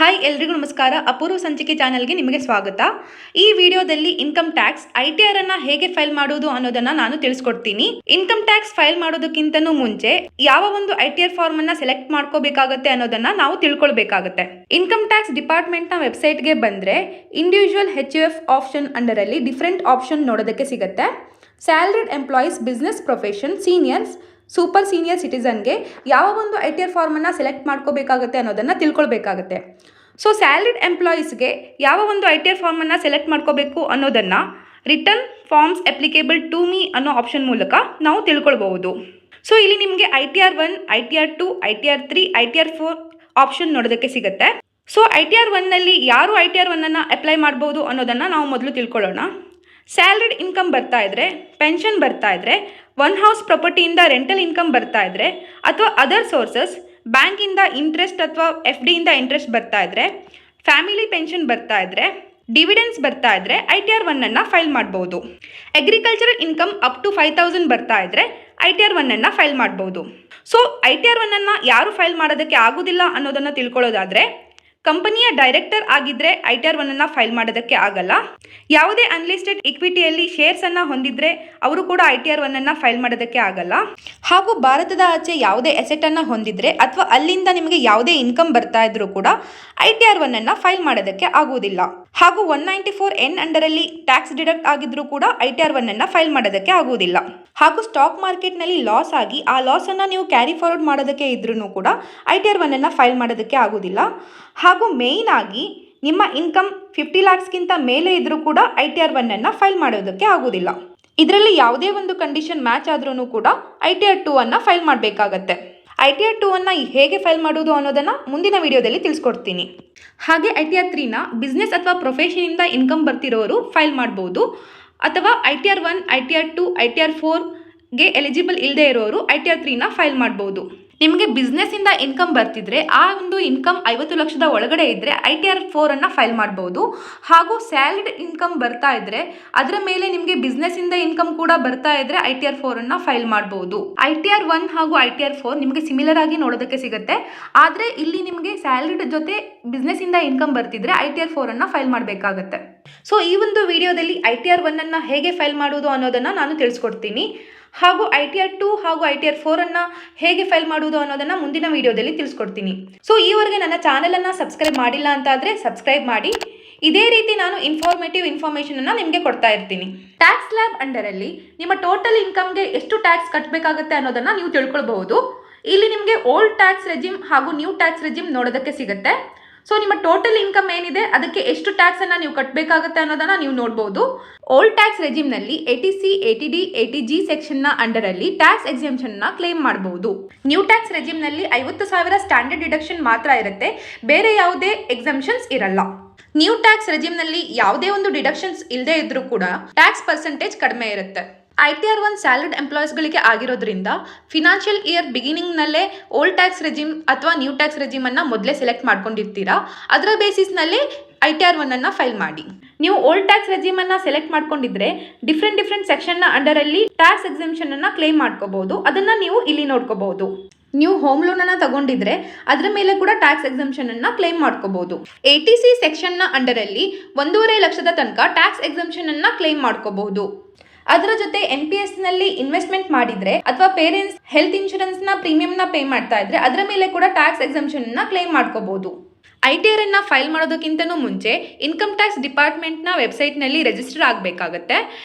Hi ಎಲ್ರಿಗೂ ನಮಸ್ಕಾರ. ಅಪೂರ್ವ ಸಂಚಿಕೆ ಚಾನಲ್ಗೆ ನಿಮಗೆ ಸ್ವಾಗತ. ಈ ವಿಡಿಯೋದಲ್ಲಿ ಇನ್ಕಮ್ ಟ್ಯಾಕ್ಸ್ ITR ಅನ್ನ ಹೇಗೆ ಫೈಲ್ ಮಾಡೋದು ಅನ್ನೋದನ್ನ ನಾನು ತಿಳಿಸ್ಕೊಡ್ತೀನಿ. ಇನ್ಕಮ್ ಟ್ಯಾಕ್ಸ್ ಫೈಲ್ ಮಾಡೋದಕ್ಕಿಂತನೂ ಮುಂಚೆ ಯಾವ ಒಂದು ITR ಫಾರ್ಮ್ ಅನ್ನ ಸೆಲೆಕ್ಟ್ ಮಾಡ್ಕೋಬೇಕಾಗುತ್ತೆ ಅನ್ನೋದನ್ನ ನಾವು ತಿಳ್ಕೊಳ್ಬೇಕಾಗುತ್ತೆ. ಇನ್ಕಮ್ ಟ್ಯಾಕ್ಸ್ ಡಿಪಾರ್ಟ್ಮೆಂಟ್ ನ ವೆಬ್ಸೈಟ್ಗೆ ಬಂದ್ರೆ ಇಂಡಿವಿಜುವಲ್ HUF ಆಪ್ಷನ್ ಅಂಡರ್ ಅಲ್ಲಿ ಡಿಫರೆಂಟ್ ಆಪ್ಷನ್ ನೋಡೋದಕ್ಕೆ ಸಿಗುತ್ತೆ. Salaried employees, business profession, seniors, super senior ಸಿಟಿಸನ್ಗೆ ಯಾವ ಒಂದು ITR ಫಾರ್ಮನ್ನು ಸೆಲೆಕ್ಟ್ ಮಾಡ್ಕೋಬೇಕಾಗುತ್ತೆ ಅನ್ನೋದನ್ನು ತಿಳ್ಕೊಳ್ಬೇಕಾಗುತ್ತೆ. ಸೊ ಸ್ಯಾಲರಿಡ್ ಎಂಪ್ಲಾಯೀಸ್ಗೆ ಯಾವ ಒಂದು ITR ಫಾರ್ಮನ್ನು ಸೆಲೆಕ್ಟ್ ಮಾಡ್ಕೋಬೇಕು ಅನ್ನೋದನ್ನು return forms applicable to me ಅನ್ನೋ ಆಪ್ಷನ್ ಮೂಲಕ ನಾವು ತಿಳ್ಕೊಳ್ಬಹುದು. ಸೊ ಇಲ್ಲಿ ನಿಮಗೆ ITR 1, ITR 2, ITR 3, ITR 4 option ನೋಡೋದಕ್ಕೆ ಸಿಗುತ್ತೆ. ಸೊ ITR 1ನಲ್ಲಿ ಯಾರು ITR 1ಅನ್ನು ಅಪ್ಲೈ ಮಾಡ್ಬೋದು ಅನ್ನೋದನ್ನು ನಾವು ಮೊದಲು ತಿಳ್ಕೊಳ್ಳೋಣ. ಸ್ಯಾಲರಿಡ್ ಇನ್ಕಮ್ ಬರ್ತಾ ಇದ್ರೆ, ಪೆನ್ಷನ್ ಬರ್ತಾ ಇದ್ರೆ, ಒನ್ ಹೌಸ್ ಪ್ರಾಪರ್ಟಿಯಿಂದ ರೆಂಟಲ್ ಇನ್ಕಮ್ ಬರ್ತಾ ಇದ್ರೆ, ಅಥವಾ ಅದರ್ ಸೋರ್ಸಸ್ ಬ್ಯಾಂಕಿಂದ ಇಂಟ್ರೆಸ್ಟ್ ಅಥವಾ FD ಇಂದ ಇಂಟ್ರೆಸ್ಟ್ ಬರ್ತಾ ಇದ್ರೆ, ಫ್ಯಾಮಿಲಿ ಪೆನ್ಷನ್ ಬರ್ತಾ ಇದ್ರೆ, ಡಿವಿಡೆನ್ಸ್ ಬರ್ತಾ ಇದ್ರೆ ITR 1ಅನ್ನು ಫೈಲ್ ಮಾಡ್ಬೋದು. ಅಗ್ರಿಕಲ್ಚರಲ್ ಇನ್ಕಮ್ ಅಪ್ ಟು 5,000 ಬರ್ತಾ ಇದ್ರೆ ITR 1ಅನ್ನು ಫೈಲ್ ಮಾಡ್ಬೋದು. ಸೊ ITR 1ಅನ್ನು ಯಾರು ಫೈಲ್ ಮಾಡೋದಕ್ಕೆ ಆಗೋದಿಲ್ಲ ಅನ್ನೋದನ್ನು ತಿಳ್ಕೊಳ್ಳೋದಾದ್ರೆ, ಕಂಪನಿಯ ಡೈರೆಕ್ಟರ್ ಆಗಿದ್ರೆ ITR 1ಅನ್ನು ಫೈಲ್ ಮಾಡೋದಕ್ಕೆ ಆಗಲ್ಲ. ಯಾವುದೇ ಅನ್ಲಿಸ್ಟೆಡ್ ಇಕ್ವಿಟಿಯಲ್ಲಿ ಶೇರ್ಸ್ ಅನ್ನು ಹೊಂದಿದ್ರೆ ಅವರು ಕೂಡ ITR 1ಅನ್ನು ಫೈಲ್ ಮಾಡೋದಕ್ಕೆ ಆಗಲ್ಲ. ಹಾಗೂ ಭಾರತದ ಆಚೆ ಯಾವುದೇ ಅಸೆಟ್ ಅನ್ನು ಹೊಂದಿದ್ರೆ ಅಥವಾ ಅಲ್ಲಿಂದ ನಿಮಗೆ ಯಾವುದೇ ಇನ್ಕಮ್ ಬರ್ತಾ ಇದ್ರೂ ಕೂಡ ITR 1ಅನ್ನು ಫೈಲ್ ಮಾಡೋದಕ್ಕೆ ಆಗುವುದಿಲ್ಲ. ಹಾಗೂ 194N ಅಂಡರಲ್ಲಿ ಟ್ಯಾಕ್ಸ್ ಡಿಡಕ್ಟ್ ಆಗಿದ್ರೂ ಕೂಡ ITR 1ಅನ್ನು ಫೈಲ್ ಮಾಡೋದಕ್ಕೆ ಆಗುವುದಿಲ್ಲ. ಹಾಗೂ ಸ್ಟಾಕ್ ಮಾರ್ಕೆಟ್ನಲ್ಲಿ ಲಾಸ್ ಆಗಿ ಆ ಲಾಸನ್ನು ನೀವು ಕ್ಯಾರಿ ಫಾರ್ವರ್ಡ್ ಮಾಡೋದಕ್ಕೆ ಇದ್ರೂ ಕೂಡ ITR 1ಅನ್ನು ಫೈಲ್ ಮಾಡೋದಕ್ಕೆ ಆಗುವುದಿಲ್ಲ. ಹಾಗೂ ಮೇಯ್ನ್ ಆಗಿ ನಿಮ್ಮ ಇನ್ಕಮ್ 50 lakhsಗಿಂತ ಮೇಲೆ ಇದ್ರೂ ಕೂಡ ITR 1ಅನ್ನು ಫೈಲ್ ಮಾಡೋದಕ್ಕೆ ಆಗುವುದಿಲ್ಲ. ಇದರಲ್ಲಿ ಯಾವುದೇ ಒಂದು ಕಂಡೀಷನ್ ಮ್ಯಾಚ್ ಆದ್ರೂ ಕೂಡ ITR 2ಅನ್ನು ಫೈಲ್ ಮಾಡಬೇಕಾಗತ್ತೆ. ITR 2ಅನ್ನು ಹೇಗೆ ಫೈಲ್ ಮಾಡೋದು ಅನ್ನೋದನ್ನು ಮುಂದಿನ ವಿಡಿಯೋದಲ್ಲಿ ತಿಳಿಸ್ಕೊಡ್ತೀನಿ. ಹಾಗೆ ITR 3ನ ಬಿಸ್ನೆಸ್ ಅಥವಾ ಪ್ರೊಫೆಷನಿಂದ ಇನ್ಕಮ್ ಬರ್ತಿರೋರು ಫೈಲ್ ಮಾಡ್ಬೋದು. ಅಥವಾ ITR 1, ITR 2, ITR 4ಗೆ ಎಲಿಜಿಬಲ್ ಇಲ್ಲದೆ ಇರೋರು ITR 3ನ ಫೈಲ್ ಮಾಡ್ಬೋದು. ನಿಮಗೆ ಬಿಸ್ನೆಸ್ಸಿಂದ ಇನ್ಕಮ್ ಬರ್ತಿದ್ರೆ ಆ ಒಂದು ಇನ್ಕಮ್ 50 ಲಕ್ಷದ ಒಳಗಡೆ ಇದ್ದರೆ ITR 4ಅನ್ನು ಫೈಲ್ ಮಾಡ್ಬೋದು. ಹಾಗೂ ಸ್ಯಾಲರಿಡ್ ಇನ್ಕಮ್ ಬರ್ತಾ ಇದ್ರೆ ಅದರ ಮೇಲೆ ನಿಮಗೆ ಬಿಸ್ನೆಸ್ಸಿಂದ ಇನ್ಕಮ್ ಕೂಡ ಬರ್ತಾ ಇದ್ರೆ ITR 4ಅನ್ನು ಫೈಲ್ ಮಾಡ್ಬೋದು. ITR 1 ಹಾಗೂ ITR 4 ನಿಮಗೆ ಸಿಮಿಲರ್ ಆಗಿ ನೋಡೋದಕ್ಕೆ ಸಿಗುತ್ತೆ. ಆದರೆ ಇಲ್ಲಿ ನಿಮಗೆ ಸ್ಯಾಲರಿಡ್ ಜೊತೆ ಬಿಸ್ನೆಸ್ಸಿಂದ ಇನ್ಕಮ್ ಬರ್ತಿದ್ರೆ ITR 4ಅನ್ನು ಫೈಲ್ ಮಾಡಬೇಕಾಗತ್ತೆ. ಸೊ ಈ ಒಂದು ವಿಡಿಯೋದಲ್ಲಿ ITR 1ಅನ್ನು ಹೇಗೆ ಫೈಲ್ ಮಾಡೋದು ಅನ್ನೋದನ್ನು ನಾನು ತಿಳಿಸ್ಕೊಡ್ತೀನಿ. ಹಾಗೂ ITR 2 ಹಾಗೂ ITR 4ಅನ್ನು ಹೇಗೆ ಫೈಲ್ ಮಾಡುವುದು ಅನ್ನೋದನ್ನು ಮುಂದಿನ ವಿಡಿಯೋದಲ್ಲಿ ತಿಳಿಸ್ಕೊಡ್ತೀನಿ. ಸೊ ಈವರೆಗೆ ನನ್ನ ಚಾನಲನ್ನು ಸಬ್ಸ್ಕ್ರೈಬ್ ಮಾಡಿಲ್ಲ ಅಂತಾದರೆ ಸಬ್ಸ್ಕ್ರೈಬ್ ಮಾಡಿ. ಇದೇ ರೀತಿ ನಾನು ಇನ್ಫಾರ್ಮೇಟಿವ್ ಇನ್ಫಾರ್ಮೇಷನನ್ನು ನಿಮಗೆ ಕೊಡ್ತಾ ಇರ್ತೀನಿ. ಟ್ಯಾಕ್ಸ್ ಲ್ಯಾಬ್ ಅಂಡರಲ್ಲಿ ನಿಮ್ಮ ಟೋಟಲ್ ಇನ್ಕಮ್ಗೆ ಎಷ್ಟು ಟ್ಯಾಕ್ಸ್ ಕಟ್ಟಬೇಕಾಗುತ್ತೆ ಅನ್ನೋದನ್ನು ನೀವು ತಿಳ್ಕೊಳ್ಬಹುದು. ಇಲ್ಲಿ ನಿಮಗೆ ಓಲ್ಡ್ ಟ್ಯಾಕ್ಸ್ ರೆಜಿಮ್ ಹಾಗೂ ನ್ಯೂ ಟ್ಯಾಕ್ಸ್ ರೆಜಿಮ್ ನೋಡೋದಕ್ಕೆ ಸಿಗುತ್ತೆ. ಸೊ ನಿಮ್ಮ ಟೋಟಲ್ ಇನ್ಕಮ್ ಏನಿದೆ ಅದಕ್ಕೆ ಎಷ್ಟು ಟ್ಯಾಕ್ಸ್ ಅನ್ನು ನೀವು ಕಟ್ಟಬೇಕಾಗುತ್ತೆ ಅನ್ನೋದನ್ನ ನೀವು ನೋಡಬಹುದು. ಓಲ್ಡ್ ಟ್ಯಾಕ್ಸ್ ರೆಜಿಮ್ನಲ್ಲಿ 80C, 80D, 80G ಸೆಕ್ಷನ್ನ ಅಂಡರಲ್ಲಿ ಟ್ಯಾಕ್ಸ್ ಎಕ್ಸೆಂಪ್ಷನ್ ನ ಕ್ಲೇಮ್ ಮಾಡಬಹುದು. ನ್ಯೂ ಟ್ಯಾಕ್ಸ್ ರೆಜಿಮ್ನಲ್ಲಿ 50,000 ಸ್ಟ್ಯಾಂಡರ್ಡ್ ಡಿಡಕ್ಷನ್ ಮಾತ್ರ ಇರುತ್ತೆ, ಬೇರೆ ಯಾವುದೇ ಎಕ್ಸೆಂಪ್ಷನ್ಸ್ ಇರಲ್ಲ. ನ್ಯೂ ಟ್ಯಾಕ್ಸ್ ರೆಜಿಮ್ನಲ್ಲಿ ಯಾವುದೇ ಒಂದು ಡಿಡಕ್ಷನ್ಸ್ ಇಲ್ಲದೆ ಇದ್ರೂ ಕೂಡ ಟ್ಯಾಕ್ಸ್ ಪರ್ಸೆಂಟೇಜ್ ಕಡಿಮೆ ಇರುತ್ತೆ. ITR 1 ಸ್ಯಾಲರಿಡ್ ಎಂಪ್ಲಾಯೀಸ್ಗಳಿಗೆ ಆಗಿರೋದ್ರಿಂದ ಫಿನಾನ್ಷಿಯಲ್ ಇಯರ್ ಬಿಗಿನಿಂಗ್ನಲ್ಲೇ ಓಲ್ಡ್ ಟ್ಯಾಕ್ಸ್ ರೆಜಿಮ್ ಅಥವಾ ನ್ಯೂ ಟ್ಯಾಕ್ಸ್ ರೆಜಿಮನ್ನು ಮೊದಲೇ ಸೆಲೆಕ್ಟ್ ಮಾಡ್ಕೊಂಡಿರ್ತೀರಾ. ಅದರ ಬೇಸಿಸ್ನಲ್ಲಿ ITR 1ಅನ್ನು ಫೈಲ್ ಮಾಡಿ. ನೀವು ಓಲ್ಡ್ ಟ್ಯಾಕ್ಸ್ ರೆಜಿಮನ್ನು ಸೆಲೆಕ್ಟ್ ಮಾಡ್ಕೊಂಡಿದ್ರೆ ಡಿಫ್ರೆಂಟ್ ಸೆಕ್ಷನ್ನ ಅಂಡರಲ್ಲಿ ಟ್ಯಾಕ್ಸ್ ಎಕ್ಸೆಂಪ್ಷನನ್ನು ಕ್ಲೇಮ್ ಮಾಡ್ಕೋಬಹುದು. ಅದನ್ನು ನೀವು ಇಲ್ಲಿ ನೋಡ್ಕೋಬಹುದು. ನೀವು ಹೋಮ್ ಲೋನನ್ನು ತಗೊಂಡಿದ್ರೆ ಅದರ ಮೇಲೆ ಕೂಡ ಟ್ಯಾಕ್ಸ್ ಎಕ್ಸೆಂಪ್ಷನನ್ನು ಕ್ಲೇಮ್ ಮಾಡ್ಕೋಬಹುದು. 80C ಸೆಕ್ಷನ್ನ ಅಂಡರಲ್ಲಿ 1.5 ಲಕ್ಷದ ತನಕ ಟ್ಯಾಕ್ಸ್ ಎಕ್ಸೆಂಪ್ಷನನ್ನು ಕ್ಲೇಮ್ ಮಾಡ್ಕೋಬಹುದು. ಅದರ ಜೊತೆ NPSನಲ್ಲಿ ಇನ್ವೆಸ್ಟ್ಮೆಂಟ್ ಮಾಡಿದ್ರೆ ಅಥವಾ ಪೇರೆಂಟ್ಸ್ ಹೆಲ್ತ್ ಇನ್ಶೂರೆನ್ಸ್ನ ಪ್ರೀಮಿಯಂನ ಪೇ ಮಾಡ್ತಾ ಇದ್ರೆ ಅದರ ಮೇಲೆ ಕೂಡ ಟ್ಯಾಕ್ಸ್ ಎಕ್ಸೆಂಪ್ಷನನ್ನು ಕ್ಲೇಮ್ ಮಾಡ್ಕೋಬಹುದು. ITR ಅನ್ನು ಫೈಲ್ ಮಾಡೋದಕ್ಕಿಂತನೂ ಮುಂಚೆ ಇನ್ಕಮ್ ಟ್ಯಾಕ್ಸ್ ಡಿಪಾರ್ಟ್ಮೆಂಟ್ನ ವೆಬ್ಸೈಟ್ನಲ್ಲಿ ರಿಜಿಸ್ಟರ್ ಆಗಬೇಕಾಗತ್ತೆ.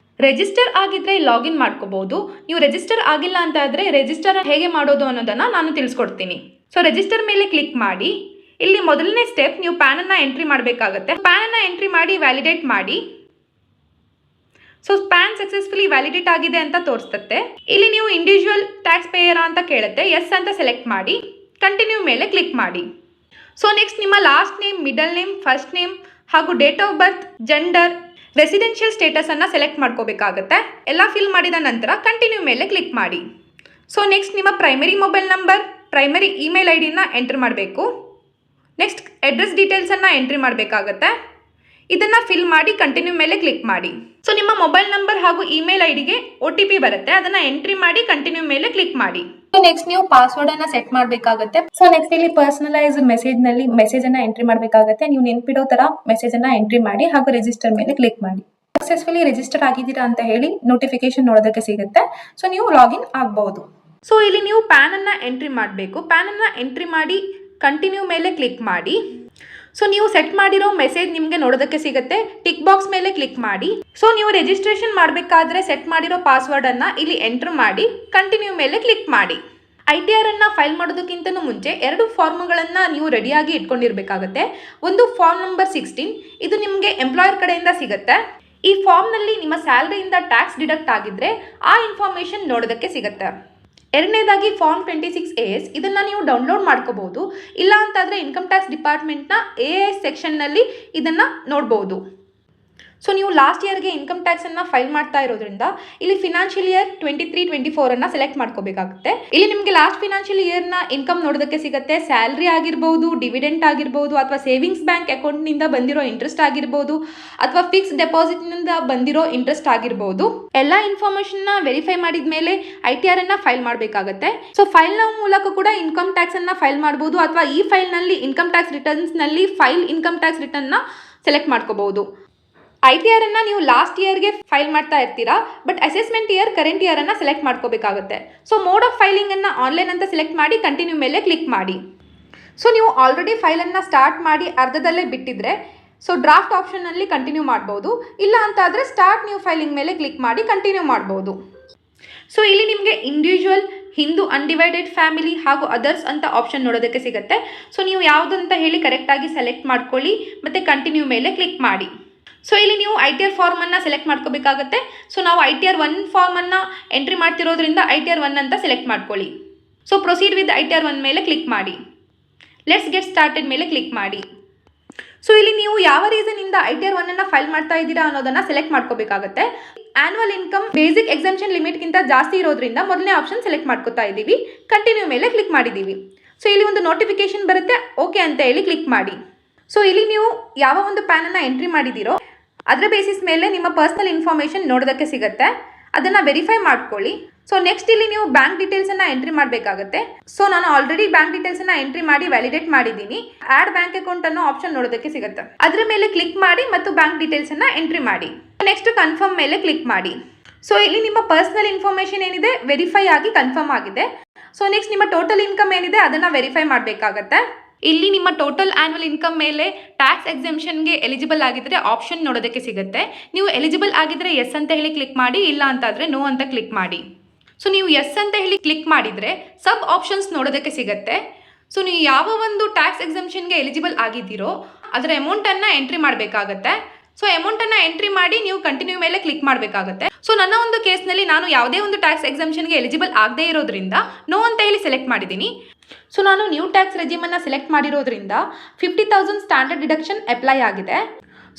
ರಿಜಿಸ್ಟರ್ ಆಗಿದ್ರೆ ಲಾಗಿನ್ ಮಾಡ್ಕೋಬಹುದು. ನೀವು ರಿಜಿಸ್ಟರ್ ಆಗಿಲ್ಲ ಅಂತ ಇದ್ರೆ ರಿಜಿಸ್ಟರ್ ಹೇಗೆ ಮಾಡೋದು ಅನ್ನೋದನ್ನು ನಾನು ತಿಳಿಸ್ಕೊಡ್ತೀನಿ. ಸೊ ರಿಜಿಸ್ಟರ್ ಮೇಲೆ ಕ್ಲಿಕ್ ಮಾಡಿ. ಇಲ್ಲಿ ಮೊದಲನೇ ಸ್ಟೆಪ್ ನೀವು ಪ್ಯಾನನ್ನು ಎಂಟ್ರಿ ಮಾಡಬೇಕಾಗತ್ತೆ. ಪ್ಯಾನನ್ನು ಎಂಟ್ರಿ ಮಾಡಿ ವ್ಯಾಲಿಡೇಟ್ ಮಾಡಿ. ಸೊ ಪ್ಯಾನ್ ಸಕ್ಸಸ್ಫುಲಿ ವ್ಯಾಲಿಡೇಟ್ ಆಗಿದೆ ಅಂತ ತೋರಿಸುತ್ತೆ. ಇಲ್ಲಿ ನೀವು ಇಂಡಿವಿಜುವಲ್ ಟ್ಯಾಕ್ಸ್ ಪೇಯರ್ ಅಂತ ಕೇಳುತ್ತೆ, ಎಸ್ ಅಂತ ಸೆಲೆಕ್ಟ್ ಮಾಡಿ ಕಂಟಿನ್ಯೂ ಮೇಲೆ ಕ್ಲಿಕ್ ಮಾಡಿ. ಸೊ ನೆಕ್ಸ್ಟ್ ನಿಮ್ಮ last name, middle name, first name ಹಾಗೂ date of birth, gender, residential status ಅನ್ನು ಸೆಲೆಕ್ಟ್ ಮಾಡ್ಕೋಬೇಕಾಗತ್ತೆ. ಎಲ್ಲ ಫಿಲ್ ಮಾಡಿದ ನಂತರ ಕಂಟಿನ್ಯೂ ಮೇಲೆ ಕ್ಲಿಕ್ ಮಾಡಿ. ಸೊ ನೆಕ್ಸ್ಟ್ ನಿಮ್ಮ primary mobile number, primary email ID ನ ಎಂಟ್ರಿ ಮಾಡಬೇಕು. ನೆಕ್ಸ್ಟ್ ಅಡ್ರೆಸ್ ಡೀಟೇಲ್ಸನ್ನು ಎಂಟ್ರಿ ಮಾಡಬೇಕಾಗತ್ತೆ. ಇದನ್ನ ಫಿಲ್ ಮಾಡಿ ಕಂಟಿನ್ಯೂ ಮೇಲೆ ಕ್ಲಿಕ್ ಮಾಡಿ. ಸೊ ನಿಮ್ಮ ಮೊಬೈಲ್ ನಂಬರ್ ಹಾಗೂ ಇಮೇಲ್ ಐಡಿಗೆ OTP ಬರುತ್ತೆ, ಅದನ್ನ ಎಂಟ್ರಿ ಮಾಡಿ ಕಂಟಿನ್ಯೂ ಮೇಲೆ ಕ್ಲಿಕ್ ಮಾಡಿ. ನೆಕ್ಸ್ಟ್ ನೀವು ಪಾಸ್ವರ್ಡ್ ಅನ್ನ ಸೆಟ್ ಮಾಡಬೇಕಾಗುತ್ತೆ. ಸೊ ನೆಕ್ಸ್ಟ್ ಇಲ್ಲಿ ಪರ್ಸನಲೈಸ್ ಮೆಸೇಜ್ ನಲ್ಲಿ ಮೆಸೇಜ್ ಅನ್ನ ಎಂಟ್ರಿ ಮಾಡಬೇಕಾಗುತ್ತೆ. ನೀವು ನೆನ್ಪಿಡೋ ತರ ಮೆಸೇಜ್ ಅನ್ನ ಎಂಟ್ರಿ ಮಾಡಿ ಹಾಗೂ ರಿಜಿಸ್ಟರ್ ಮೇಲೆ ಕ್ಲಿಕ್ ಮಾಡಿ. ಸಕ್ಸಸ್ಫುಲಿ ರಿಜಿಸ್ಟರ್ ಆಗಿದ್ದೀರಾ ಅಂತ ಹೇಳಿ ನೋಟಿಫಿಕೇಶನ್ ನೋಡೋದಕ್ಕೆ ಸಿಗುತ್ತೆ. ಸೊ ನೀವು ಲಾಗಿನ್ ಆಗಬಹುದು. ಸೊ ಇಲ್ಲಿ ನೀವು ಪ್ಯಾನ್ ಅನ್ನ ಎಂಟ್ರಿ ಮಾಡಬೇಕು. ಪ್ಯಾನ್ ಅನ್ನ ಎಂಟ್ರಿ ಮಾಡಿ ಕಂಟಿನ್ಯೂ ಮೇಲೆ ಕ್ಲಿಕ್ ಮಾಡಿ. ಸೊ ನೀವು ಸೆಟ್ ಮಾಡಿರೋ ಮೆಸೇಜ್ ನಿಮಗೆ ನೋಡೋದಕ್ಕೆ ಸಿಗುತ್ತೆ. ಟಿಕ್ ಬಾಕ್ಸ್ ಮೇಲೆ ಕ್ಲಿಕ್ ಮಾಡಿ. ಸೊ ನೀವು ರಿಜಿಸ್ಟ್ರೇಷನ್ ಮಾಡಬೇಕಾದ್ರೆ ಸೆಟ್ ಮಾಡಿರೋ ಪಾಸ್ವರ್ಡ್ ಅನ್ನ ಇಲ್ಲಿ ಎಂಟರ್ ಮಾಡಿ ಕಂಟಿನ್ಯೂ ಮೇಲೆ ಕ್ಲಿಕ್ ಮಾಡಿ. ITR ಅನ್ನ ಫೈಲ್ ಮಾಡೋದಕ್ಕಿಂತನೂ ಮುಂಚೆ 2 ಫಾರ್ಮ್ಗಳನ್ನು ನೀವು ರೆಡಿಯಾಗಿ ಇಟ್ಕೊಂಡಿರ್ಬೇಕಾಗುತ್ತೆ. ಒಂದು ಫಾರ್ಮ್ ನಂಬರ್ 16, ಇದು ನಿಮಗೆ ಎಂಪ್ಲಾಯರ್ ಕಡೆಯಿಂದ ಸಿಗುತ್ತೆ. ಈ ಫಾರ್ಮ್ನಲ್ಲಿ ನಿಮ್ಮ ಸ್ಯಾಲರಿಯಿಂದ ಟ್ಯಾಕ್ಸ್ ಡಿಡಕ್ಟ್ ಆಗಿದ್ರೆ ಆ ಇನ್ಫಾರ್ಮೇಷನ್ ನೋಡೋದಕ್ಕೆ ಸಿಗುತ್ತೆ. ಎರಡನೇದಾಗಿ ಫಾರ್ಮ್ 26AS, ಇದನ್ನು ನೀವು ಡೌನ್ಲೋಡ್ ಮಾಡ್ಕೋಬಹುದು. ಇಲ್ಲ ಅಂತಾದರೆ ಇನ್ಕಮ್ ಟ್ಯಾಕ್ಸ್ ಡಿಪಾರ್ಟ್ಮೆಂಟ್ನ AS ಸೆಕ್ಷನ್ನಲ್ಲಿ ಇದನ್ನು ನೋಡ್ಬೋದು. ಸೊ ನೀವು ಲಾಸ್ಟ್ ಇಯರ್ಗೆ ಇನ್ಕಮ್ ಟ್ಯಾಕ್ಸನ್ನು ಫೈಲ್ ಮಾಡ್ತಾ ಇರೋದ್ರಿಂದ ಇಲ್ಲಿ ಫಿನಾನ್ಷಿಯಲ್ ಇಯರ್ 23-24 ಸೆಲೆಕ್ಟ್ ಮಾಡ್ಕೋಬೇಕಾಗುತ್ತೆ. ಇಲ್ಲಿ ನಿಮಗೆ ಲಾಸ್ಟ್ ಫಿನಾನ್ಷಿಯಲ್ ಇಯರ್ನ ಇನ್ಕಮ್ ನೋಡೋದಕ್ಕೆ ಸಿಗುತ್ತೆ. ಸ್ಯಾಲ್ರಿ ಆಗಿರ್ಬೋದು, ಡಿವಿಡೆಂಟ್ ಆಗಿರ್ಬೋದು, ಅಥವಾ ಸೇವಿಂಗ್ಸ್ ಬ್ಯಾಂಕ್ ಅಕೌಂಟ್ನಿಂದ ಬಂದಿರೋ ಇಂಟ್ರೆಸ್ಟ್ ಆಗಿರ್ಬೋದು, ಅಥವಾ ಫಿಕ್ಸ್ ಡೆಪಾಸಿಟ್ನಿಂದ ಬಂದಿರೋ ಇಂಟ್ರೆಸ್ಟ್ ಆಗಿರ್ಬೋದು. ಎಲ್ಲ ಇನ್ಫಾರ್ಮೇಷನ್ನ ವೆರಿಫೈ ಮಾಡಿದ ಮೇಲೆ ITR ಅನ್ನ ಫೈಲ್ ಮಾಡಬೇಕಾಗುತ್ತೆ. ಸೊ ಫೈಲ್ನ ಮೂಲಕ ಕೂಡ ಇನ್ಕಮ್ ಟ್ಯಾಕ್ಸನ್ನು ಫೈಲ್ ಮಾಡ್ಬೋದು, ಅಥವಾ ಈ ಫೈಲ್ನಲ್ಲಿ ಇನ್ಕಮ್ ಟ್ಯಾಕ್ಸ್ ರಿಟರ್ನ್ಸ್ನಲ್ಲಿ ಫೈಲ್ ಇನ್ಕಮ್ ಟ್ಯಾಕ್ಸ್ ರಿಟರ್ನ್ನ ಸೆಲೆಕ್ಟ್ ಮಾಡ್ಕೋಬಹುದು. ITR ಅನ್ನ ನೀವು ಲಾಸ್ಟ್ ಇಯರ್ಗೆ ಫೈಲ್ ಮಾಡ್ತಾ ಇರ್ತೀರಾ, but assessment year current year ಅನ್ನ ಸೆಲೆಕ್ಟ್ ಮಾಡ್ಕೋಬೇಕಾಗುತ್ತೆ. ಸೊ ಮೋಡ್ ಆಫ್ ಫೈಲಿಂಗ್ ಅನ್ನ ಆನ್ಲೈನ್ ಅಂತ ಸೆಲೆಕ್ಟ್ ಮಾಡಿ ಕಂಟಿನ್ಯೂ ಮೇಲೆ ಕ್ಲಿಕ್ ಮಾಡಿ. ಸೊ ನೀವು ಆಲ್ರೆಡಿ ಫೈಲನ್ನು ಸ್ಟಾರ್ಟ್ ಮಾಡಿ ಅರ್ಧದಲ್ಲೇ ಬಿಟ್ಟಿದ್ರೆ ಸೊ ಡ್ರಾಫ್ಟ್ ಆಪ್ಷನ್ನಲ್ಲಿ ಕಂಟಿನ್ಯೂ ಮಾಡ್ಬೋದು. ಇಲ್ಲ ಅಂತಾದರೆ ಸ್ಟಾರ್ಟ್ ನ್ಯೂ ಫೈಲಿಂಗ್ ಮೇಲೆ ಕ್ಲಿಕ್ ಮಾಡಿ ಕಂಟಿನ್ಯೂ ಮಾಡ್ಬೋದು. ಸೊ ಇಲ್ಲಿ ನಿಮಗೆ ಇಂಡಿವಿಜುವಲ್, ಹಿಂದೂ ಅನ್ಡಿವೈಡೆಡ್ ಫ್ಯಾಮಿಲಿ ಹಾಗೂ ಅದರ್ಸ್ ಅಂತ ಆಪ್ಷನ್ ನೋಡೋದಕ್ಕೆ ಸಿಗುತ್ತೆ. ಸೊ ನೀವು ಯಾವುದಂತ ಹೇಳಿ ಕರೆಕ್ಟಾಗಿ ಸೆಲೆಕ್ಟ್ ಮಾಡ್ಕೊಳ್ಳಿ ಮತ್ತು ಕಂಟಿನ್ಯೂ ಮೇಲೆ ಕ್ಲಿಕ್ ಮಾಡಿ. ಸೊ ಇಲ್ಲಿ ನೀವು ITR ಫಾರ್ಮನ್ನು ಸೆಲೆಕ್ಟ್ ಮಾಡ್ಕೋಬೇಕಾಗುತ್ತೆ. ಸೊ ನಾವು ITR 1 ಫಾರ್ಮನ್ನು ಎಂಟ್ರಿ ಮಾಡ್ತಿರೋದ್ರಿಂದ ITR 1 ಅಂತ ಸೆಲೆಕ್ಟ್ ಮಾಡ್ಕೊಳ್ಳಿ. ಸೊ ಪ್ರೊಸೀಡ್ ವಿತ್ ITR 1 ಮೇಲೆ ಕ್ಲಿಕ್ ಮಾಡಿ. ಲೆಟ್ಸ್ ಗೆಟ್ ಸ್ಟಾರ್ಟೆಡ್ ಮೇಲೆ ಕ್ಲಿಕ್ ಮಾಡಿ. ಸೊ ಇಲ್ಲಿ ನೀವು ಯಾವ ರೀಸನಿಂದ ITR 1 ಅನ್ನು ಫೈಲ್ ಮಾಡ್ತಾ ಇದ್ದೀರಾ ಅನ್ನೋದನ್ನು ಸೆಲೆಕ್ಟ್ ಮಾಡ್ಕೋಬೇಕಾಗುತ್ತೆ. ಆ್ಯನ್ಯುವಲ್ ಇನ್ಕಮ್ ಬೇಸಿಕ್ ಎಕ್ಸಂಪ್ಷನ್ ಲಿಮಿಟ್ಗಿಂತ ಜಾಸ್ತಿ ಇರೋದ್ರಿಂದ ಮೊದಲನೇ ಆಪ್ಷನ್ ಸೆಲೆಕ್ಟ್ ಮಾಡ್ಕೋತಾ ಇದ್ದೀವಿ. ಕಂಟಿನ್ಯೂ ಮೇಲೆ ಕ್ಲಿಕ್ ಮಾಡಿದ್ದೀವಿ. ಸೊ ಇಲ್ಲಿ ಒಂದು ನೋಟಿಫಿಕೇಶನ್ ಬರುತ್ತೆ, ಓಕೆ ಅಂತ ಹೇಳಿ ಕ್ಲಿಕ್ ಮಾಡಿ. ಸೊ ಇಲ್ಲಿ ನೀವು ಯಾವ ಒಂದು ಪ್ಯಾನನ್ನು ಎಂಟ್ರಿ ಮಾಡಿದ್ದೀರೋ ಅದರ ಬೇಸಿಸ್ ಮೇಲೆ ನಿಮ್ಮ ಪರ್ಸನಲ್ ಇನ್ಫಾರ್ಮೇಷನ್ ನೋಡೋದಕ್ಕೆ ಸಿಗುತ್ತೆ. ಅದನ್ನು ವೆರಿಫೈ ಮಾಡ್ಕೊಳ್ಳಿ. ಸೊ ನೆಕ್ಸ್ಟ್ ಇಲ್ಲಿ ನೀವು ಬ್ಯಾಂಕ್ ಡೀಟೇಲ್ಸನ್ನು ಎಂಟ್ರಿ ಮಾಡಬೇಕಾಗುತ್ತೆ. ಸೊ ನಾನು ಆಲ್ರೆಡಿ ಬ್ಯಾಂಕ್ ಡೀಟೇಲ್ಸನ್ನು ಎಂಟ್ರಿ ಮಾಡಿ ವ್ಯಾಲಿಡೇಟ್ ಮಾಡಿದ್ದೀನಿ. ಆ್ಯಡ್ ಬ್ಯಾಂಕ್ ಅಕೌಂಟ್ ಅನ್ನೋ ಆಪ್ಷನ್ ನೋಡೋದಕ್ಕೆ ಸಿಗುತ್ತೆ. ಅದರ ಮೇಲೆ ಕ್ಲಿಕ್ ಮಾಡಿ ಮತ್ತು ಬ್ಯಾಂಕ್ ಡೀಟೇಲ್ಸನ್ನು ಎಂಟ್ರಿ ಮಾಡಿ. ನೆಕ್ಸ್ಟ್ ಕನ್ಫರ್ಮ್ ಮೇಲೆ ಕ್ಲಿಕ್ ಮಾಡಿ. ಸೊ ಇಲ್ಲಿ ನಿಮ್ಮ ಪರ್ಸನಲ್ ಇನ್ಫಾರ್ಮೇಷನ್ ಏನಿದೆ ವೆರಿಫೈ ಆಗಿ ಕನ್ಫರ್ಮ್ ಆಗಿದೆ. ಸೊ ನೆಕ್ಸ್ಟ್ ನಿಮ್ಮ ಟೋಟಲ್ ಇನ್ಕಮ್ ಏನಿದೆ ಅದನ್ನು ವೆರಿಫೈ ಮಾಡಬೇಕಾಗತ್ತೆ. ಇಲ್ಲಿ ನಿಮ್ಮ ಟೋಟಲ್ ಆ್ಯನ್ಯುವಲ್ ಇನ್ಕಮ್ ಮೇಲೆ ಟ್ಯಾಕ್ಸ್ ಎಕ್ಸೆಂಪ್ಷನ್ಗೆ ಎಲಿಜಿಬಲ್ ಆಗಿದ್ದರೆ ಆಪ್ಷನ್ ನೋಡೋದಕ್ಕೆ ಸಿಗುತ್ತೆ. ನೀವು ಎಲಿಜಿಬಲ್ ಆಗಿದ್ದರೆ ಎಸ್ ಅಂತ ಹೇಳಿ ಕ್ಲಿಕ್ ಮಾಡಿ, ಇಲ್ಲ ಅಂತಾದರೆ ನೋ ಅಂತ ಕ್ಲಿಕ್ ಮಾಡಿ. ಸೊ ನೀವು ಎಸ್ ಅಂತ ಹೇಳಿ ಕ್ಲಿಕ್ ಮಾಡಿದರೆ ಸಬ್ ಆಪ್ಷನ್ಸ್ ನೋಡೋದಕ್ಕೆ ಸಿಗುತ್ತೆ. ಸೊ ನೀವು ಯಾವ ಒಂದು ಟ್ಯಾಕ್ಸ್ ಎಕ್ಸೆಂಪ್ಷನ್ಗೆ ಎಲಿಜಿಬಲ್ ಆಗಿದ್ದೀರೋ ಅದರ ಅಮೌಂಟನ್ನು ಎಂಟ್ರಿ ಮಾಡಬೇಕಾಗತ್ತೆ. ಸೊ ಅಮೌಂಟನ್ನು ಎಂಟ್ರಿ ಮಾಡಿ ನೀವು ಕಂಟಿನ್ಯೂ ಮೇಲೆ ಕ್ಲಿಕ್ ಮಾಡಬೇಕಾಗುತ್ತೆ. ಸೊ ನನ್ನ ಒಂದು ಕೇಸ್ನಲ್ಲಿ ನಾನು ಯಾವುದೇ ಒಂದು ಟ್ಯಾಕ್ಸ್ ಎಕ್ಸೆಂಪ್ಷನ್ಗೆ ಎಲಿಜಿಬಲ್ ಆಗದೇ ಇರೋದ್ರಿಂದ ನೋ ಅಂತ ಹೇಳಿ ಸೆಲೆಕ್ಟ್ ಮಾಡಿದ್ದೀನಿ. ಸೊ ನಾನು ನ್ಯೂ ಟ್ಯಾಕ್ಸ್ ರೆಜಿಮನ್ನು ಸೆಲೆಕ್ಟ್ ಮಾಡಿರೋದ್ರಿಂದ 50,000 ಸ್ಟ್ಯಾಂಡರ್ಡ್ ಡಿಡಕ್ಷನ್ ಅಪ್ಲೈ ಆಗಿದೆ.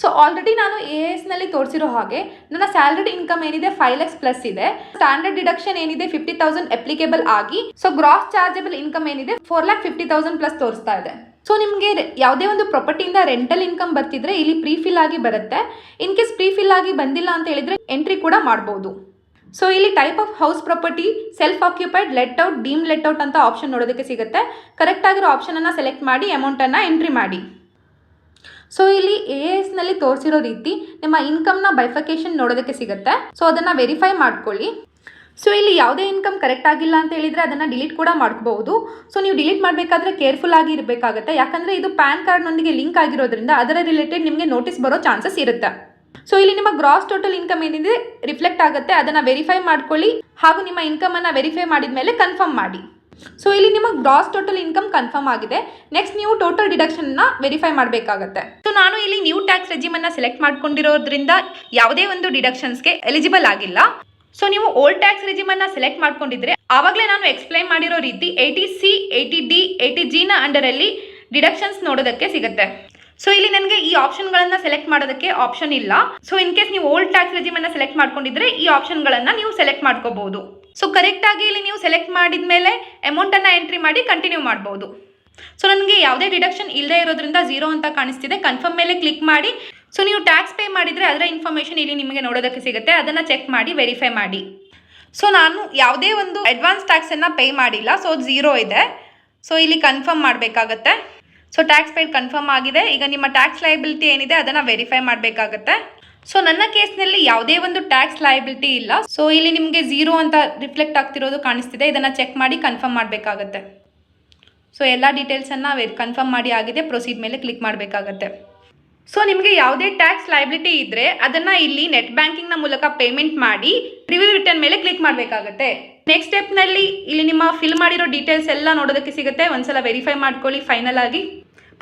ಸೊ ಆಲ್ರೆಡಿ ನಾನು ASನಲ್ಲಿ ತೋರಿಸಿರೋ ಹಾಗೆ ನನ್ನ ಸ್ಯಾಲರಿಡ್ ಇನ್ಕಮ್ ಏನಿದೆ 5 lakhs ಪ್ಲಸ್ ಇದೆ. ಸ್ಟ್ಯಾಂಡರ್ಡ್ ಡಿಡಕ್ಷನ್ ಏನಿದೆ 50,000 ಅಪ್ಲಿಕೇಬಲ್ ಆಗಿ, ಸೊ ಗ್ರಾಸ್ ಚಾರ್ಜಬಲ್ ಇನ್ಕಮ್ ಏನಿದೆ 4,50,000 ಪ್ಲಸ್ ತೋರಿಸ್ತಾ ಇದೆ. ಸೊ ನಿಮಗೆ ಯಾವುದೇ ಒಂದು ಪ್ರಾಪರ್ಟಿಯಿಂದ ರೆಂಟಲ್ ಇನ್ಕಮ್ ಬರ್ತಿದ್ರೆ ಇಲ್ಲಿ ಪ್ರೀಫಿಲ್ ಆಗಿ ಬರುತ್ತೆ. ಇನ್ ಕೇಸ್ ಪ್ರೀಫಿಲ್ ಆಗಿ ಬಂದಿಲ್ಲ ಅಂತ ಹೇಳಿದ್ರೆ ಎಂಟ್ರಿ ಕೂಡ ಮಾಡ್ಬೋದು. ಸೊ ಇಲ್ಲಿ type of house property, self occupied, let out, deem let out ಅಂತ ಆಪ್ಷನ್ ನೋಡೋದಕ್ಕೆ ಸಿಗುತ್ತೆ. ಕರೆಕ್ಟ್ ಆಗಿರೋ ಆಪ್ಷನನ್ನು ಸೆಲೆಕ್ಟ್ ಮಾಡಿ ಅಮೌಂಟನ್ನು ಎಂಟ್ರಿ ಮಾಡಿ. ಸೊ ಇಲ್ಲಿ ASನಲ್ಲಿ ತೋರಿಸಿರೋ ರೀತಿ ನಿಮ್ಮ ಇನ್ಕಮ್ನ ಬೈಫಿಕೇಶನ್ ನೋಡೋದಕ್ಕೆ ಸಿಗುತ್ತೆ. ಸೊ ಅದನ್ನು ವೆರಿಫೈ ಮಾಡ್ಕೊಳ್ಳಿ. ಸೊ ಇಲ್ಲಿ ಯಾವುದೇ ಇನ್ಕಮ್ ಕರೆಕ್ಟ್ ಆಗಿಲ್ಲ ಅಂತ ಹೇಳಿದರೆ ಅದನ್ನು ಡಿಲೀಟ್ ಕೂಡ ಮಾಡ್ಕೋಬಹುದು. ಸೊ ನೀವು ಡಿಲೀಟ್ ಮಾಡಬೇಕಾದ್ರೆ ಕೇರ್ಫುಲ್ ಆಗಿ ಇರಬೇಕಾಗುತ್ತೆ, ಯಾಕಂದರೆ ಇದು ಪ್ಯಾನ್ ಕಾರ್ಡ್ನೊಂದಿಗೆ ಲಿಂಕ್ ಆಗಿರೋದ್ರಿಂದ ಅದರ ರಿಲೇಟೆಡ್ ನಿಮಗೆ ನೋಟಿಸ್ ಬರೋ ಚಾನ್ಸಸ್ ಇರುತ್ತೆ. ಸೊ ಇಲ್ಲಿ ನಿಮ್ಮ ಗ್ರಾಸ್ ಟೋಟಲ್ ಇನ್ಕಮ್ ಏನಿದೆ ರಿಫ್ಲೆಕ್ಟ್ ಆಗುತ್ತೆ, ಅದನ್ನು ವೆರಿಫೈ ಮಾಡ್ಕೊಳ್ಳಿ. ಹಾಗೂ ನಿಮ್ಮ ಇನ್ಕಮನ್ನು ವೆರಿಫೈ ಮಾಡಿದ ಮೇಲೆ ಕನ್ಫರ್ಮ್ ಮಾಡಿ. ಸೊ ಇಲ್ಲಿ ನಿಮ್ಮ ಗ್ರಾಸ್ ಟೋಟಲ್ ಇನ್ಕಮ್ ಕನ್ಫರ್ಮ್ ಆಗಿದೆ. ನೆಕ್ಸ್ಟ್ ನೀವು ಟೋಟಲ್ ಡಿಡಕ್ಷನ್ನ ವೆರಿಫೈ ಮಾಡಬೇಕಾಗುತ್ತೆ. ಸೊ ನಾನು ಇಲ್ಲಿ ನ್ಯೂ ಟ್ಯಾಕ್ಸ್ ರೆಜಿಮನ್ನು ಸೆಲೆಕ್ಟ್ ಮಾಡ್ಕೊಂಡಿರೋದ್ರಿಂದ ಯಾವುದೇ ಒಂದು ಡಿಡಕ್ಷನ್ಸ್ಗೆ ಎಲಿಜಿಬಲ್ ಆಗಿಲ್ಲ. ಸೊ ನೀವು ಓಲ್ಡ್ ಟ್ಯಾಕ್ಸ್ ರೆಜಿಮನ್ನು ಸೆಲೆಕ್ಟ್ ಮಾಡ್ಕೊಂಡಿದ್ರೆ ಆವಾಗಲೇ ನಾನು ಎಕ್ಸ್ಪ್ಲೈನ್ ಮಾಡಿರೋ ರೀತಿ 80C, 80D, 80Gನ ಅಂಡರಲ್ಲಿ ಡಿಡಕ್ಷನ್ಸ್ ನೋಡೋದಕ್ಕೆ ಸಿಗುತ್ತೆ. ಸೊ ಇಲ್ಲಿ ನನಗೆ ಈ ಆಪ್ಷನ್ಗಳನ್ನು ಸೆಲೆಕ್ಟ್ ಮಾಡೋದಕ್ಕೆ ಆಪ್ಷನ್ ಇಲ್ಲ. ಸೊ ಇನ್ ಕೇಸ್ ನೀವು ಓಲ್ಡ್ ಟ್ಯಾಕ್ಸ್ ರೆಜಿಮನ್ನು ಸೆಲೆಕ್ಟ್ ಮಾಡ್ಕೊಂಡಿದ್ರೆ ಈ ಆಪ್ಷನ್ಗಳನ್ನು ನೀವು ಸೆಲೆಕ್ಟ್ ಮಾಡ್ಕೋಬಹುದು. ಸೊ ಕರೆಕ್ಟಾಗಿ ಇಲ್ಲಿ ನೀವು ಸೆಲೆಕ್ಟ್ ಮಾಡಿದ ಮೇಲೆ ಅಮೌಂಟನ್ನು ಎಂಟ್ರಿ ಮಾಡಿ ಕಂಟಿನ್ಯೂ ಮಾಡ್ಬೋದು. ಸೊ ನನಗೆ ಯಾವುದೇ ಡಿಡಕ್ಷನ್ ಇಲ್ಲದೆ ಇರೋದ್ರಿಂದ 0 ಅಂತ ಕಾಣಿಸ್ತಿದೆ. ಕನ್ಫರ್ಮ್ ಮೇಲೆ ಕ್ಲಿಕ್ ಮಾಡಿ. ಸೊ ನೀವು ಟ್ಯಾಕ್ಸ್ ಪೇ ಮಾಡಿದರೆ ಅದರ ಇನ್ಫಾರ್ಮೇಷನ್ ಇಲ್ಲಿ ನಿಮಗೆ ನೋಡೋದಕ್ಕೆ ಸಿಗುತ್ತೆ, ಅದನ್ನು ಚೆಕ್ ಮಾಡಿ ವೆರಿಫೈ ಮಾಡಿ. ಸೊ ನಾನು ಯಾವುದೇ ಒಂದು ಅಡ್ವಾನ್ಸ್ ಟ್ಯಾಕ್ಸನ್ನು ಪೇ ಮಾಡಿಲ್ಲ, ಸೊ 0 ಇದೆ. ಸೊ ಇಲ್ಲಿ ಕನ್ಫರ್ಮ್ ಮಾಡಬೇಕಾಗತ್ತೆ. ಸೊ ಟ್ಯಾಕ್ಸ್ ಪೇಡ್ ಕನ್ಫರ್ಮ್ ಆಗಿದೆ. ಈಗ ನಿಮ್ಮ ಟ್ಯಾಕ್ಸ್ ಲಯಬಿಲಿಟಿ ಏನಿದೆ ಅದನ್ನು ವೆರಿಫೈ ಮಾಡಬೇಕಾಗತ್ತೆ. ಸೊ ನನ್ನ ಕೇಸ್ನಲ್ಲಿ ಯಾವುದೇ ಒಂದು ಟ್ಯಾಕ್ಸ್ ಲಯಬಿಲಿಟಿ ಇಲ್ಲ. ಸೊ ಇಲ್ಲಿ ನಿಮಗೆ 0 ಅಂತ ರಿಫ್ಲೆಕ್ಟ್ ಆಗ್ತಿರೋದು ಕಾಣಿಸ್ತಿದೆ, ಇದನ್ನು ಚೆಕ್ ಮಾಡಿ ಕನ್ಫರ್ಮ್ ಮಾಡಬೇಕಾಗತ್ತೆ. ಸೊ ಎಲ್ಲ ಡೀಟೇಲ್ಸನ್ನು ಕನ್ಫರ್ಮ್ ಮಾಡಿ ಆಗಿದೆ, ಪ್ರೊಸೀಡ್ ಮೇಲೆ ಕ್ಲಿಕ್ ಮಾಡಬೇಕಾಗತ್ತೆ. ಸೊ ನಿಮಗೆ ಯಾವುದೇ ಟ್ಯಾಕ್ಸ್ ಲಯಬಿಲಿಟಿ ಇದ್ದರೆ ಅದನ್ನು ಇಲ್ಲಿ ನೆಟ್ ಬ್ಯಾಂಕಿಂಗ್ನ ಮೂಲಕ ಪೇಮೆಂಟ್ ಮಾಡಿ ರಿವ್ಯೂ ರಿಟರ್ನ್ ಮೇಲೆ ಕ್ಲಿಕ್ ಮಾಡಬೇಕಾಗತ್ತೆ. ನೆಕ್ಸ್ಟ್ ಸ್ಟೆಪ್ನಲ್ಲಿ ಇಲ್ಲಿ ನಿಮ್ಮ ಫಿಲ್ ಮಾಡಿರೋ ಡೀಟೇಲ್ಸ್ ಎಲ್ಲ ನೋಡೋದಕ್ಕೆ ಸಿಗುತ್ತೆ. ಒಂದ್ಸಲ ವೆರಿಫೈ ಮಾಡ್ಕೊಳ್ಳಿ. ಫೈನಲ್ ಆಗಿ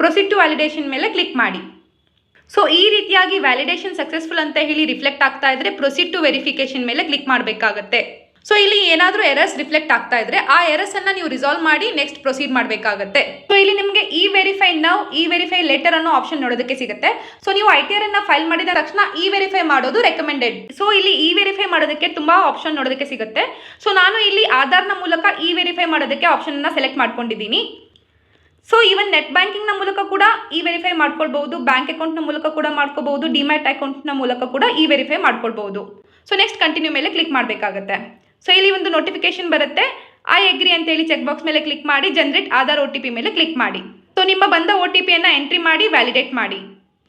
ಪ್ರೊಸೀಡ್ ಟು ವ್ಯಾಲಿಡೇಷನ್ ಮೇಲೆ ಕ್ಲಿಕ್ ಮಾಡಿ. ಸೊ ಈ ರೀತಿಯಾಗಿ ವ್ಯಾಲಿಡೇಷನ್ ಸಕ್ಸಸ್ಫುಲ್ ಅಂತ ಹೇಳಿ ರಿಫ್ಲೆಕ್ಟ್ ಆಗ್ತಾ ಇದ್ರೆ ಪ್ರೊಸೀಡ್ ಟು ವೆರಿಫಿಕೇಶನ್ ಮೇಲೆ ಕ್ಲಿಕ್ ಮಾಡಬೇಕಾಗತ್ತೆ. ಸೊ ಇಲ್ಲಿ ಏನಾದರೂ ಎರರ್ಸ್ ರಿಫ್ಲೆಕ್ಟ್ ಆಗ್ತಾ ಇದ್ರೆ ಆ ಎರರ್ಸ್ ಅನ್ನ ನೀವು ರಿಸಾಲ್ವ್ ಮಾಡಿ ನೆಕ್ಸ್ಟ್ ಪ್ರೊಸೀಡ್ ಮಾಡಬೇಕಾಗತ್ತೆ. ಸೊ ಇಲ್ಲಿ ನಿಮಗೆ e verify now, e verify later ಅನ್ನೋ ಆಪ್ಷನ್ ನೋಡೋದಕ್ಕೆ ಸಿಗುತ್ತೆ. ಸೊ ನೀವು ITR ಅನ್ನ ಫೈಲ್ ಮಾಡಿದ ತಕ್ಷಣ ಇ ವೆರಿಫೈ ಮಾಡೋದು ರೆಕಮೆಂಡೆಡ್. ಸೊ ಇಲ್ಲಿ ಇ ವೆರಿಫೈ ಮಾಡೋದಕ್ಕೆ ತುಂಬಾ ಆಪ್ಷನ್ ನೋಡೋದಕ್ಕೆ ಸಿಗುತ್ತೆ. ಸೊ ನಾನು ಇಲ್ಲಿ ಆಧಾರ್ನ ಮೂಲಕ ಇ ವೆರಿಫೈ ಮಾಡೋದಕ್ಕೆ ಆಪ್ಷನ್ ಅನ್ನ ಸೆಲೆಕ್ಟ್ ಮಾಡ್ಕೊಂಡಿದ್ದೀನಿ. ಸೊ ಈವನ್ ನೆಟ್ ಬ್ಯಾಂಕಿಂಗ್ನ ಮೂಲಕ ಕೂಡ ಇ ವೆರಿಫೈ ಮಾಡ್ಕೊಳ್ಬಹುದು, ಬ್ಯಾಂಕ್ ಅಕೌಂಟ್ನ ಮೂಲಕ ಕೂಡ ಮಾಡ್ಕೋಬಹುದು, ಡಿಮ್ಯಾಟ್ ಅಕೌಂಟ್ನ ಮೂಲಕ ಕೂಡ ಇ ವೆರಿಫೈ ಮಾಡ್ಕೊಳ್ಬಹುದು. ಸೊ ನೆಕ್ಸ್ಟ್ ಕಂಟಿನ್ಯೂ ಮೇಲೆ ಕ್ಲಿಕ್ ಮಾಡಬೇಕಾಗತ್ತೆ. ಸೊ ಇಲ್ಲಿ ಒಂದು ನೋಟಿಫಿಕೇಶನ್ ಬರುತ್ತೆ, ಐ ಅಗ್ರಿ ಅಂತೇಳಿ ಚೆಕ್ ಬಾಕ್ಸ್ ಮೇಲೆ ಕ್ಲಿಕ್ ಮಾಡಿ ಜನರೇಟ್ ಆಧಾರ್ OTP ಮೇಲೆ ಕ್ಲಿಕ್ ಮಾಡಿ. ಸೊ ನಿಮ್ಮ ಬಂದ OTPಯನ್ನು ಎಂಟ್ರಿ ಮಾಡಿ ವ್ಯಾಲಿಡೇಟ್ ಮಾಡಿ.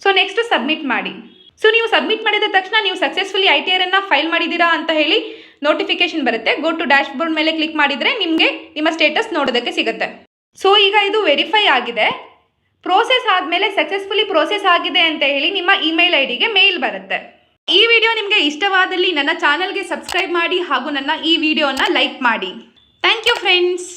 ಸೊ ನೆಕ್ಸ್ಟ್ ಸಬ್ಮಿಟ್ ಮಾಡಿ. ಸೊ ನೀವು ಸಬ್ಮಿಟ್ ಮಾಡಿದ ತಕ್ಷಣ ನೀವು ಸಕ್ಸಸ್ಫುಲಿ ITR ಅನ್ನ ಫೈಲ್ ಮಾಡಿದ್ದೀರಾ ಅಂತ ಹೇಳಿ ನೋಟಿಫಿಕೇಶನ್ ಬರುತ್ತೆ. ಗೋ ಟು ಡ್ಯಾಶ್ ಬೋರ್ಡ್ ಮೇಲೆ ಕ್ಲಿಕ್ ಮಾಡಿದರೆ ನಿಮಗೆ ನಿಮ್ಮ ಸ್ಟೇಟಸ್ ನೋಡೋದಕ್ಕೆ ಸಿಗುತ್ತೆ. ಸೊ ಈಗ ಇದು ವೆರಿಫೈ ಆಗಿದೆ. ಪ್ರೋಸೆಸ್ ಆದಮೇಲೆ ಸಕ್ಸಸ್ಫುಲಿ ಪ್ರೋಸೆಸ್ ಆಗಿದೆ ಅಂತ ಹೇಳಿ ನಿಮ್ಮ ಇಮೇಲ್ IDಗೆ ಮೇಲ್ ಬರುತ್ತೆ. ಈ ವಿಡಿಯೋ ನಿಮಗೆ ಇಷ್ಟವಾದಲ್ಲಿ ನನ್ನ ಚಾನಲ್ಗೆ ಸಬ್ಸ್ಕ್ರೈಬ್ ಮಾಡಿ ಹಾಗೂ ನನ್ನ ಈ ವಿಡಿಯೋನ ಲೈಕ್ ಮಾಡಿ. Thank you friends.